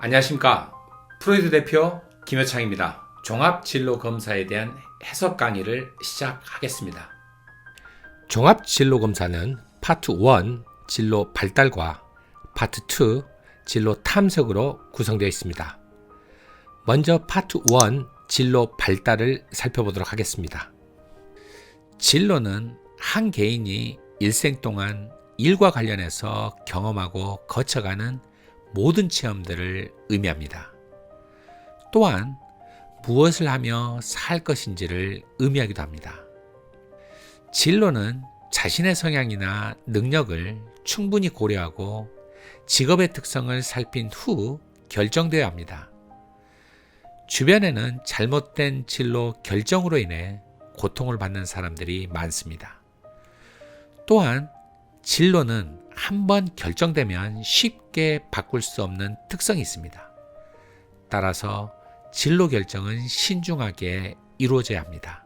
안녕하십니까. 프로이드 대표 김효창입니다. 종합진로검사에 대한 해석 강의를 시작하겠습니다. 종합진로검사는 파트 1 진로 발달과 파트 2 진로 탐색으로 구성되어 있습니다. 먼저 파트 1 진로 발달을 살펴보도록 하겠습니다. 진로는 한 개인이 일생 동안 일과 관련해서 경험하고 거쳐가는 모든 체험들을 의미합니다. 또한 무엇을 하며 살 것인지를 의미하기도 합니다. 진로는 자신의 성향이나 능력을 충분히 고려하고 직업의 특성을 살핀 후 결정되어야 합니다. 주변에는 잘못된 진로 결정으로 인해 고통을 받는 사람들이 많습니다. 또한 진로는 한번 결정되면 쉽게 바꿀 수 없는 특성이 있습니다. 따라서 진로 결정은 신중하게 이루어져야 합니다.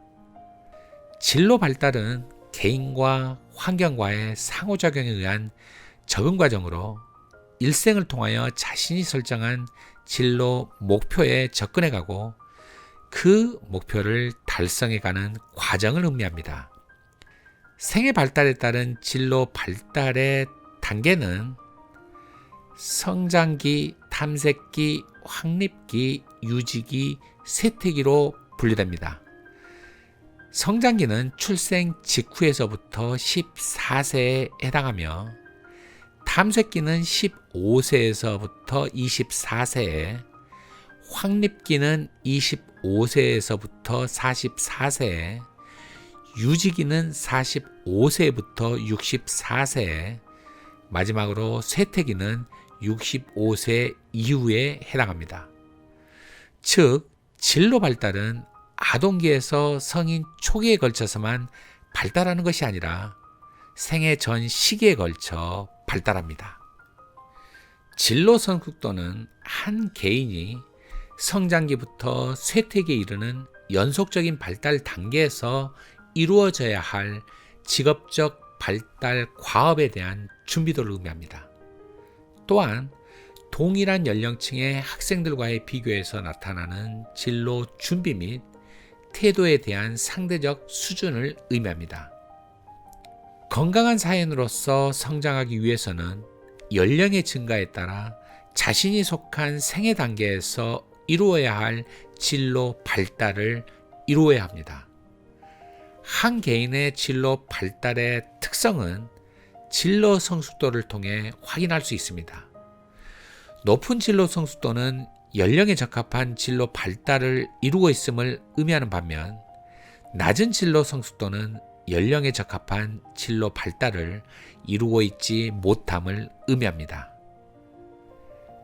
진로 발달은 개인과 환경과의 상호작용에 의한 적응 과정으로 일생을 통하여 자신이 설정한 진로 목표에 접근해가고 그 목표를 달성해가는 과정을 의미합니다. 생애 발달에 따른 진로 발달의 단계는 성장기, 탐색기, 확립기, 유지기, 쇠퇴기로 분류됩니다. 성장기는 출생 직후에서부터 14세에 해당하며 탐색기는 15세에서부터 24세에, 확립기는 25세에서부터 44세에, 유지기는 45세부터 64세에, 마지막으로 쇠퇴기는 65세 이후에 해당합니다. 즉, 진로 발달은 아동기에서 성인 초기에 걸쳐서만 발달하는 것이 아니라 생애 전 시기에 걸쳐 발달합니다. 진로 성숙도는 한 개인이 성장기부터 쇠퇴기에 이르는 연속적인 발달 단계에서 이루어져야 할 직업적 발달 과업에 대한 준비도를 의미합니다. 또한 동일한 연령층의 학생들과의 비교에서 나타나는 진로 준비 및 태도에 대한 상대적 수준을 의미합니다. 건강한 사회인으로서 성장하기 위해서는 연령의 증가에 따라 자신이 속한 생애 단계에서 이루어야 할 진로 발달을 이루어야 합니다. 한 개인의 진로 발달의 특성은 진로 성숙도를 통해 확인할 수 있습니다. 높은 진로 성숙도는 연령에 적합한 진로 발달을 이루고 있음을 의미하는 반면, 낮은 진로 성숙도는 연령에 적합한 진로 발달을 이루고 있지 못함을 의미합니다.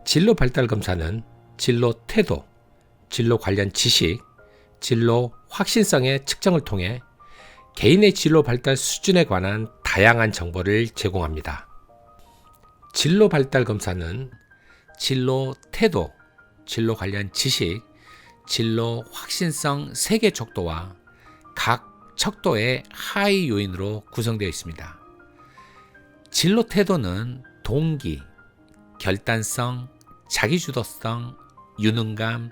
진로 발달 검사는 진로 태도, 진로 관련 지식, 진로 확신성의 측정을 통해 개인의 진로 발달 수준에 관한 다양한 정보를 제공합니다. 진로 발달 검사는 진로 태도, 진로 관련 지식, 진로 확신성 3개 척도와 각 척도의 하위 요인으로 구성되어 있습니다. 진로 태도는 동기, 결단성, 자기주도성, 유능감,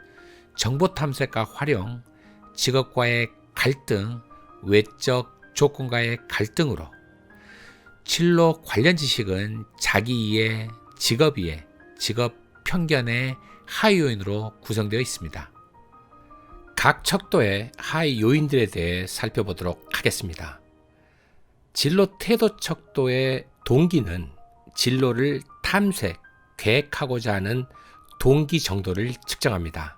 정보 탐색과 활용, 직업과의 갈등, 외적 조건과의 갈등으로, 진로 관련 지식은 자기 이해, 직업 이해, 직업 편견의 하위 요인으로 구성되어 있습니다. 각 척도의 하위 요인들에 대해 살펴보도록 하겠습니다. 진로 태도 척도의 동기는 진로를 탐색, 계획하고자 하는 동기 정도를 측정합니다.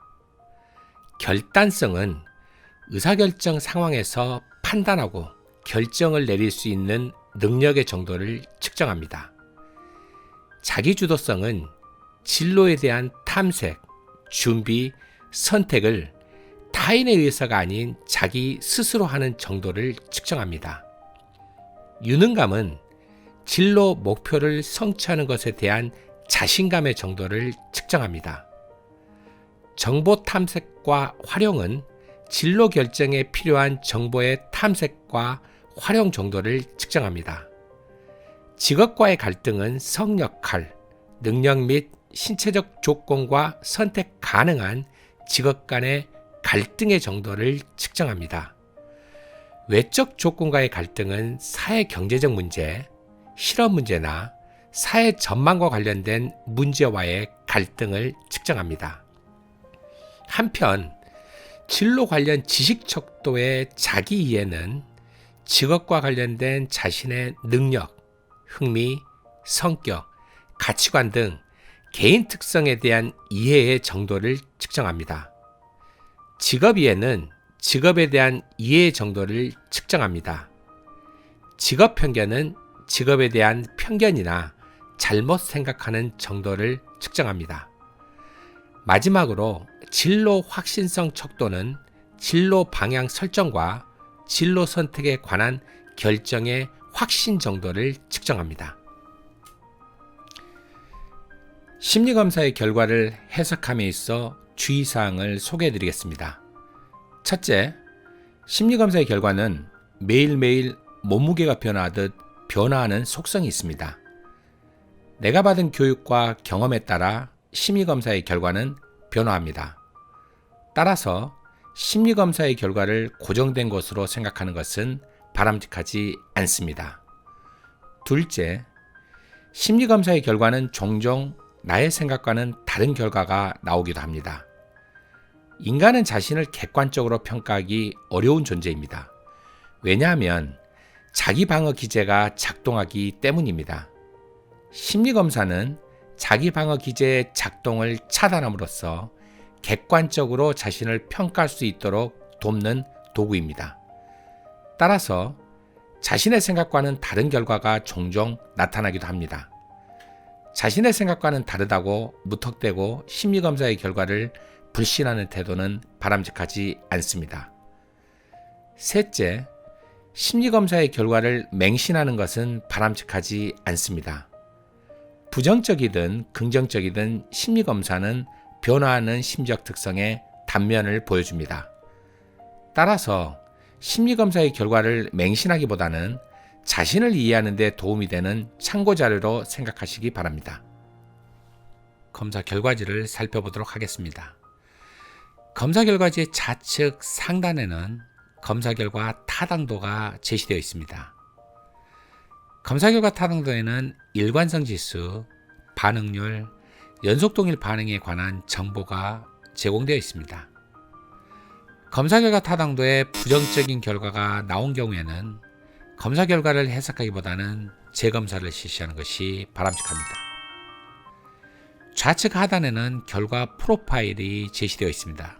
결단성은 의사결정 상황에서 판단하고 결정을 내릴 수 있는 능력의 정도를 측정합니다. 자기주도성은 진로에 대한 탐색, 준비, 선택을 타인에 의해서가 아닌 자기 스스로 하는 정도를 측정합니다. 유능감은 진로 목표를 성취하는 것에 대한 자신감의 정도를 측정합니다. 정보 탐색과 활용은 진로 결정에 필요한 정보의 탐색과 활용 정도를 측정합니다. 직업과의 갈등은 성역할, 능력 및 신체적 조건과 선택 가능한 직업 간의 갈등의 정도를 측정합니다. 외적 조건과의 갈등은 사회 경제적 문제, 실업 문제나 사회 전망과 관련된 문제와의 갈등을 측정합니다. 한편 진로 관련 지식 척도의 자기 이해는 직업과 관련된 자신의 능력, 흥미, 성격, 가치관 등 개인 특성에 대한 이해의 정도를 측정합니다. 직업 이해는 직업에 대한 이해의 정도를 측정합니다. 직업 편견은 직업에 대한 편견이나 잘못 생각하는 정도를 측정합니다. 마지막으로 진로 확신성 척도는 진로 방향 설정과 진로 선택에 관한 결정의 확신 정도를 측정합니다. 심리검사의 결과를 해석함에 있어 주의사항을 소개해드리겠습니다. 첫째, 심리검사의 결과는 매일매일 몸무게가 변화하듯 변화하는 속성이 있습니다. 내가 받은 교육과 경험에 따라 심리검사의 결과는 변화합니다. 따라서 심리검사의 결과를 고정된 것으로 생각하는 것은 바람직하지 않습니다. 둘째, 심리검사의 결과는 종종 나의 생각과는 다른 결과가 나오기도 합니다. 인간은 자신을 객관적으로 평가하기 어려운 존재입니다. 왜냐하면 자기 방어 기제가 작동하기 때문입니다. 심리검사는 자기 방어 기제의 작동을 차단함으로써 객관적으로 자신을 평가할 수 있도록 돕는 도구입니다. 따라서 자신의 생각과는 다른 결과가 종종 나타나기도 합니다. 자신의 생각과는 다르다고 무턱대고 심리검사의 결과를 불신하는 태도는 바람직하지 않습니다. 셋째, 심리검사의 결과를 맹신하는 것은 바람직하지 않습니다. 부정적이든 긍정적이든 심리검사는 변화하는 심리적 특성의 단면을 보여줍니다. 따라서 심리검사의 결과를 맹신하기보다는 자신을 이해하는 데 도움이 되는 참고자료로 생각하시기 바랍니다. 검사 결과지를 살펴보도록 하겠습니다. 검사 결과지의 좌측 상단에는 검사 결과 타당도가 제시되어 있습니다. 검사 결과 타당도에는 일관성 지수, 반응률, 연속 동일 반응에 관한 정보가 제공되어 있습니다. 검사 결과 타당도에 부정적인 결과가 나온 경우에는 검사 결과를 해석하기보다는 재검사를 실시하는 것이 바람직합니다. 좌측 하단에는 결과 프로파일이 제시되어 있습니다.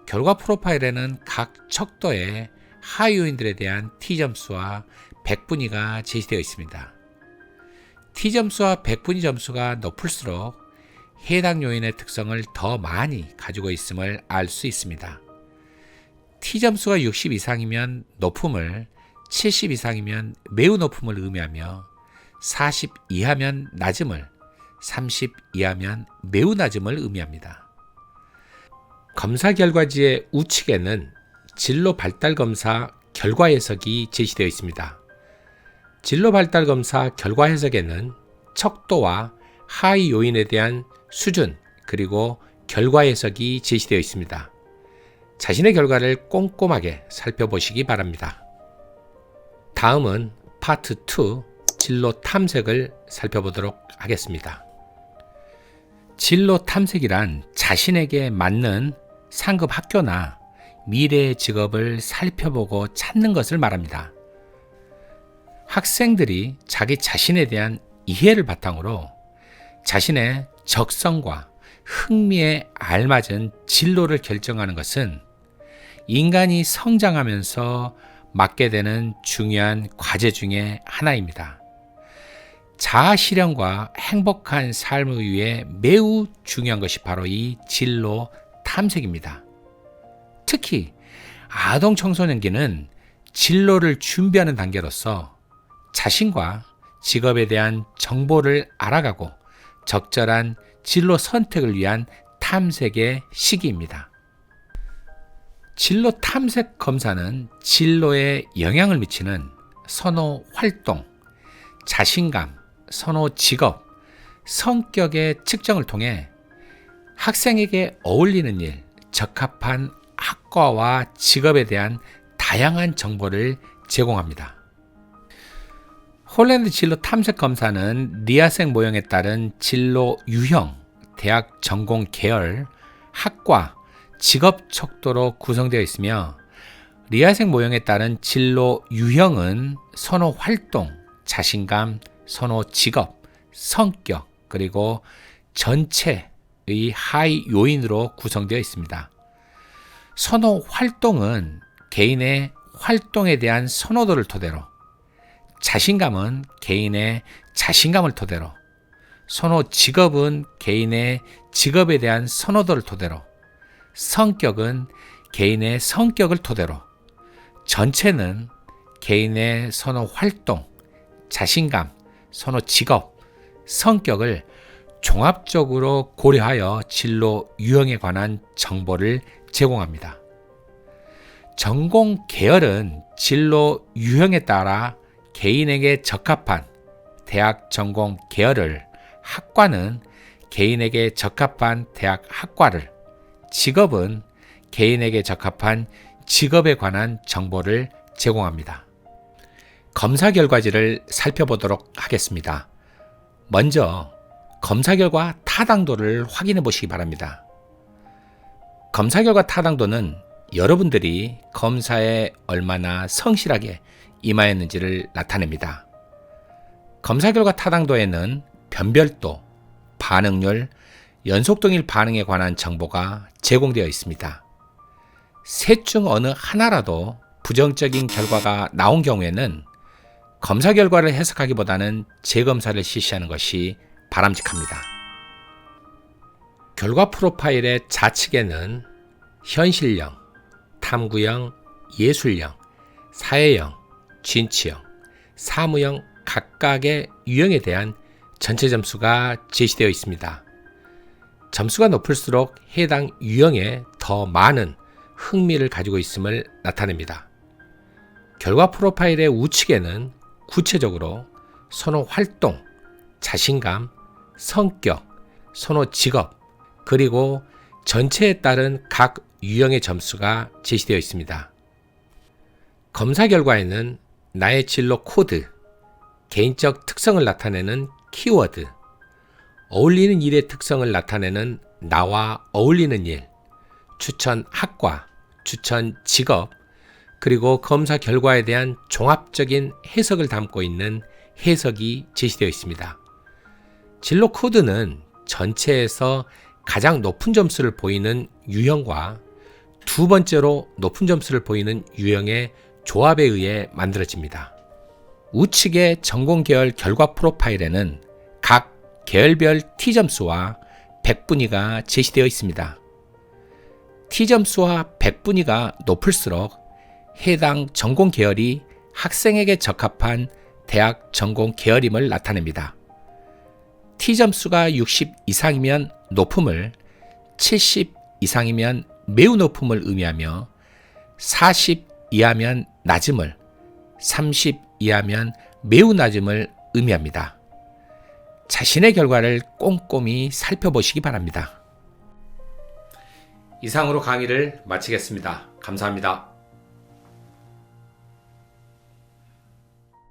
결과 프로파일에는 각 척도의 하위 요인들에 대한 T점수와 백분위가 제시되어 있습니다. T점수와 백분위 점수가 높을수록 해당 요인의 특성을 더 많이 가지고 있음을 알 수 있습니다. T점수가 60 이상이면 높음을, 70 이상이면 매우 높음을 의미하며 40 이하면 낮음을, 30 이하면 매우 낮음을 의미합니다. 검사 결과지의 우측에는 진로 발달 검사 결과 해석이 제시되어 있습니다. 진로 발달 검사 결과 해석에는 척도와 하위 요인에 대한 수준 그리고 결과 해석이 제시되어 있습니다. 자신의 결과를 꼼꼼하게 살펴보시기 바랍니다. 다음은 파트 2 진로 탐색을 살펴보도록 하겠습니다. 진로 탐색이란 자신에게 맞는 상급 학교나 미래의 직업을 살펴보고 찾는 것을 말합니다. 학생들이 자기 자신에 대한 이해를 바탕으로 자신의 적성과 흥미에 알맞은 진로를 결정하는 것은 인간이 성장하면서 맡게 되는 중요한 과제 중에 하나입니다. 자아 실현과 행복한 삶을 위해 매우 중요한 것이 바로 이 진로 탐색입니다. 특히 아동 청소년기는 진로를 준비하는 단계로서 자신과 직업에 대한 정보를 알아가고 적절한 진로 선택을 위한 탐색의 시기입니다. 진로 탐색 검사는 진로에 영향을 미치는 선호 활동, 자신감, 선호 직업, 성격의 측정을 통해 학생에게 어울리는 일, 적합한 학과와 직업에 대한 다양한 정보를 제공합니다. 홀랜드 진로 탐색 검사는 리아생 모형에 따른 진로 유형, 대학 전공 계열, 학과, 직업 척도로 구성되어 있으며 리아생 모형에 따른 진로 유형은 선호 활동, 자신감, 선호 직업, 성격, 그리고 전체의 하위 요인으로 구성되어 있습니다. 선호 활동은 개인의 활동에 대한 선호도를 토대로, 자신감은 개인의 자신감을 토대로, 선호 직업은 개인의 직업에 대한 선호도를 토대로, 성격은 개인의 성격을 토대로, 전체는 개인의 선호 활동, 자신감, 선호 직업, 성격을 종합적으로 고려하여 진로 유형에 관한 정보를 제공합니다. 전공 계열은 진로 유형에 따라 개인에게 적합한 대학 전공 계열을, 학과는 개인에게 적합한 대학 학과를, 직업은 개인에게 적합한 직업에 관한 정보를 제공합니다. 검사 결과지를 살펴보도록 하겠습니다. 먼저 검사 결과 타당도를 확인해 보시기 바랍니다. 검사 결과 타당도는 여러분들이 검사에 얼마나 성실하게 임하였는지를 나타냅니다. 검사 결과 타당도에는 변별도, 반응률, 연속동일 반응에 관한 정보가 제공되어 있습니다. 셋 중 어느 하나라도 부정적인 결과가 나온 경우에는 검사 결과를 해석하기보다는 재검사를 실시하는 것이 바람직합니다. 결과 프로파일의 좌측에는 현실형, 탐구형, 예술형, 사회형, 진취형, 사무형 각각의 유형에 대한 전체 점수가 제시되어 있습니다. 점수가 높을수록 해당 유형에 더 많은 흥미를 가지고 있음을 나타냅니다. 결과 프로파일의 우측에는 구체적으로 선호 활동, 자신감, 성격, 선호 직업, 그리고 전체에 따른 각 유형의 점수가 제시되어 있습니다. 검사 결과에는 나의 진로 코드, 개인적 특성을 나타내는 키워드, 어울리는 일의 특성을 나타내는 나와 어울리는 일, 추천 학과, 추천 직업, 그리고 검사 결과에 대한 종합적인 해석을 담고 있는 해석이 제시되어 있습니다. 진로 코드는 전체에서 가장 높은 점수를 보이는 유형과 두 번째로 높은 점수를 보이는 유형의 조합에 의해 만들어집니다. 우측의 전공 계열 결과 프로파일에는 각 계열별 T점수와 백분위가 제시되어 있습니다. T점수와 백분위가 높을수록 해당 전공 계열이 학생에게 적합한 대학 전공 계열임을 나타냅니다. T점수가 60 이상이면 높음을, 70 이상이면 매우 높음을 의미하며 40 이하면 낮음을, 30 이하면 매우 낮음을 의미합니다. 자신의 결과를 꼼꼼히 살펴보시기 바랍니다. 이상으로 강의를 마치겠습니다. 감사합니다.